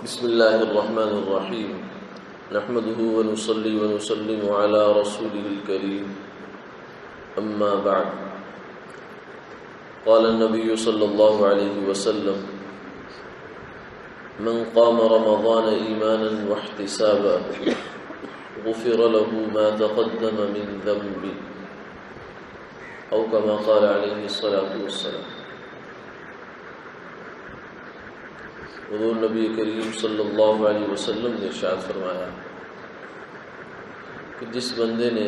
بسم الله الرحمن الرحيم نحمده ونصلي ونسلم على رسوله الكريم أما بعد قال النبي صلى الله عليه وسلم من قام رمضان إيمانا واحتسابا غفر له ما تقدم من ذنبه أو كما قال عليه الصلاة والسلام۔ حضور نبی کریم صلی اللہ علیہ وسلم نے ارشاد فرمایا کہ جس بندے نے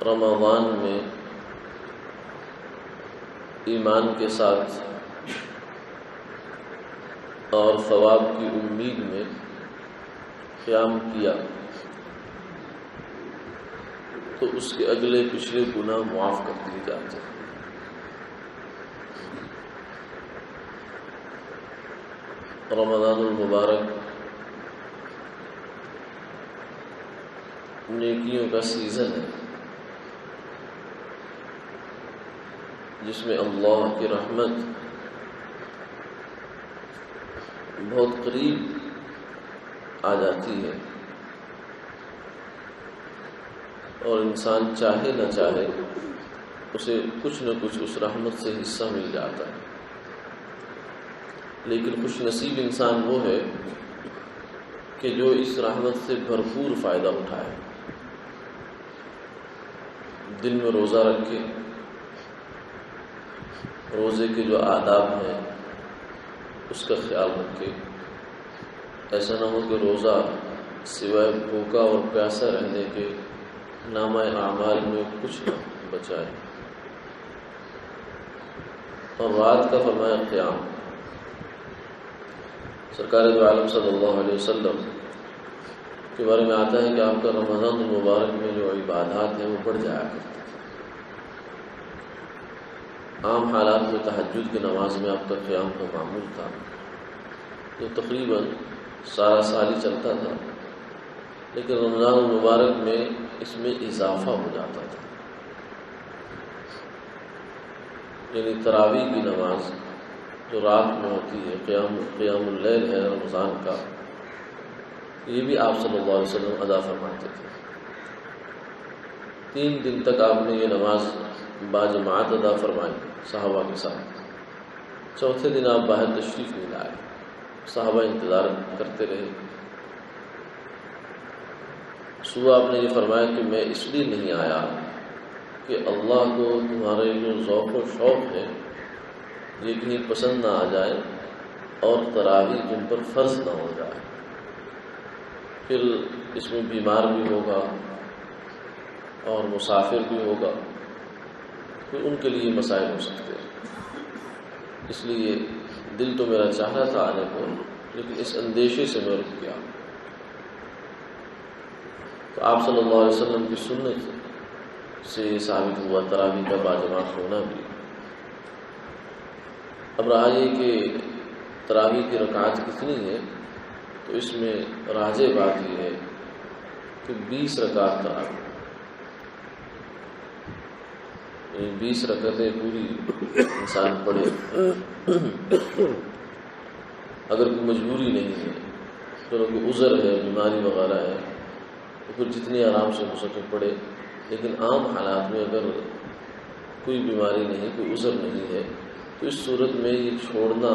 رمضان میں ایمان کے ساتھ اور ثواب کی امید میں قیام کیا تو اس کے اگلے پچھلے گناہ معاف کر دیے جاتے ہیں۔ رمضان المبارک نیکیوں کا سیزن ہے جس میں اللہ کی رحمت بہت قریب آ جاتی ہے اور انسان چاہے نہ چاہے اسے کچھ نہ کچھ اس رحمت سے حصہ مل جاتا ہے، لیکن خوش نصیب انسان وہ ہے کہ جو اس رحمت سے بھرپور فائدہ اٹھائے، دن میں روزہ رکھے، روزے کے جو آداب ہیں اس کا خیال رکھے، ایسا نہ ہو کہ روزہ سوائے بھوکا اور پیاسا رہنے کے نامہ اعمال میں کچھ نہ بچائے۔ اور رات کا فرمایا قیام، سرکار دو عالم صلی اللہ علیہ وسلم کے بارے میں آتا ہے کہ آپ کا رمضان المبارک میں جو عبادات ہیں وہ بڑھ جایا کرتے تھے۔ عام حالات میں تہجد کی نماز میں آپ کا قیام کا معمول تھا، جو تقریباً سارا سال ہی چلتا تھا، لیکن رمضان المبارک میں اس میں اضافہ ہو جاتا تھا، یعنی تراویح کی نماز جو رات میں ہوتی ہے، قیام اللیل ہے رمضان کا، یہ بھی آپ صلی اللہ علیہ وسلم ادا فرماتے تھے۔ 3 دن تک آپ نے یہ نماز باجماعت ادا فرمائی صحابہ کے ساتھ۔ چوتھے دن آپ باہر تشریف نہیں لائے، صحابہ انتظار کرتے رہے۔ صبح آپ نے یہ فرمایا کہ میں اس لیے نہیں آیا کہ اللہ کو تمہارے جو ذوق و شوق ہے یہ کہیں پسند نہ آ جائے اور تراویح تم پر فرض نہ ہو جائے، پھر اس میں بیمار بھی ہوگا اور مسافر بھی ہوگا، پھر ان کے لیے مسائل ہو سکتے ہیں۔ اس لیے دل تو میرا چاہنا تھا آنے کو، لیکن اس اندیشے سے میں رک گیا۔ تو آپ صلی اللہ علیہ وسلم کی سنت سے یہ ثابت ہوا تراویح کا باجماعت ہونا بھی۔ اب رہا یہ کہ تراویح کی رکعات کتنی ہے، تو اس میں راجح بات یہ ہے کہ 20 رکعات تراویح، یعنی 20 رکعتیں پوری انسان پڑھے۔ اگر کوئی مجبوری نہیں ہے، چلو کوئی عذر ہے، بیماری وغیرہ ہے، تو پھر جتنی آرام سے ہو سکے پڑھے، لیکن عام حالات میں اگر کوئی بیماری نہیں، کوئی عذر نہیں ہے، تو اس صورت میں یہ چھوڑنا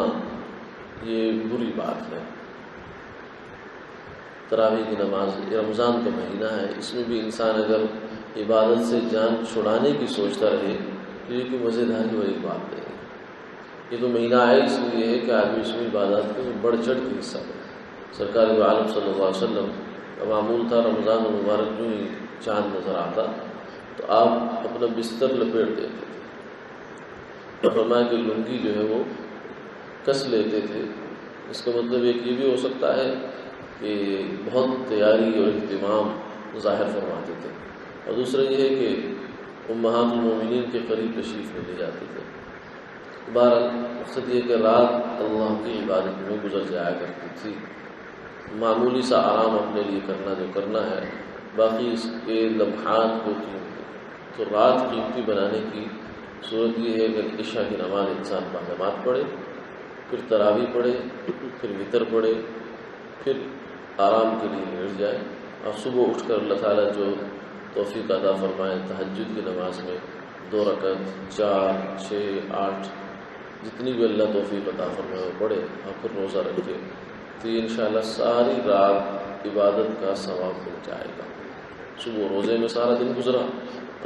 یہ بری بات ہے۔ تراویح کی نماز، رمضان کا مہینہ ہے، اس میں بھی انسان اگر عبادت سے جان چھڑانے کی سوچتا رہے تو یہ کوئی مزیداری والی بات نہیں ہے۔ یہ تو مہینہ ہے اس لیے ہے کہ آدمی اس میں عبادت کو بڑھ چڑھ کے حصہ لے۔ سرکار دو عالم صلی اللہ علیہ وسلم کا معمول تھا رمضان المبارک جو ہی چاند نظر آتا تو آپ اپنا بستر لپیٹ دیتے تھے، فرمایا کہ لنگی جو ہے وہ کس لیتے تھے۔ اس کا مطلب ایک یہ بھی ہو سکتا ہے کہ بہت تیاری اور اہتمام ظاہر فرماتے تھے، اور دوسرا یہ ہے کہ امہات المومنین کے قریب تشریف میں لے جاتے تھے۔ بہرحال مقصد یہ کہ رات اللہ کی عبادت میں گزر جایا کرتی تھی، معمولی سا آرام اپنے لیے کرنا جو کرنا ہے، باقی اس کے لمحات کو تو رات قیمتی بنانے کی صورت یہ ہے کہ عشاء کی نماز انسان باجماعت پڑھے، پھر تراویح پڑھے، پھر وطر پڑھے، پھر آرام کے لیے لیٹ جائے، اور صبح اٹھ کر اللہ تعالیٰ جو توفیق عطا فرمائے تہجد کی نماز میں 2 رکعت، 4، 6، 8 جتنی بھی اللہ توفیق عطا فرمائے وہ پڑھے، اور پھر روزہ رکھے، تو یہ انشاءاللہ ساری رات عبادت کا ثواب مل جائے گا۔ صبح روزے میں سارا دن گزرا،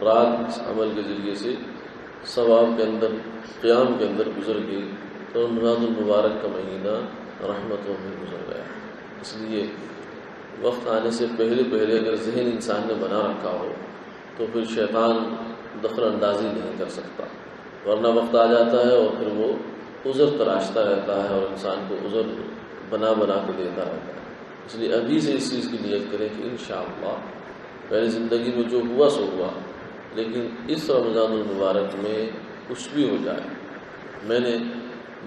رات اس عمل کے ذریعے سے ثواب کے اندر، قیام کے اندر گزر گئی، تو رمضان المبارک کا مہینہ رحمتوں میں گزر گیا۔ اس لیے وقت آنے سے پہلے اگر ذہن انسان نے بنا رکھا ہو تو پھر شیطان دخل اندازی نہیں کر سکتا، ورنہ وقت آ جاتا ہے اور پھر وہ عذر تراشتا رہتا ہے اور انسان کو عذر بنا کے دیتا رہتا ہے۔ اس لیے ابھی سے اس چیز کی نیت کریں کہ انشاءاللہ پہلے زندگی میں جو ہوا سو ہوا، لیکن اس رمضان المبارک میں کچھ بھی ہو جائے میں نے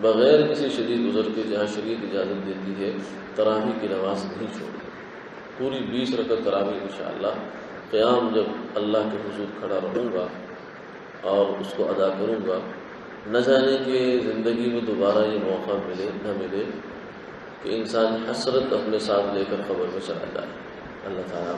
بغیر کسی شدید عذر کے، جہاں شریعت اجازت دیتی ہے، تراویح کی نماز نہیں چھوڑی، پوری 20 رکعت تراویح انشاءاللہ قیام جب اللہ کے حضور کھڑا رہوں گا اور اس کو ادا کروں گا، نہ جانے کہ زندگی میں دوبارہ یہ موقع ملے نہ ملے کہ انسان حسرت اپنے ساتھ لے کر قبر میں چلا جائے۔ اللہ تعالیٰ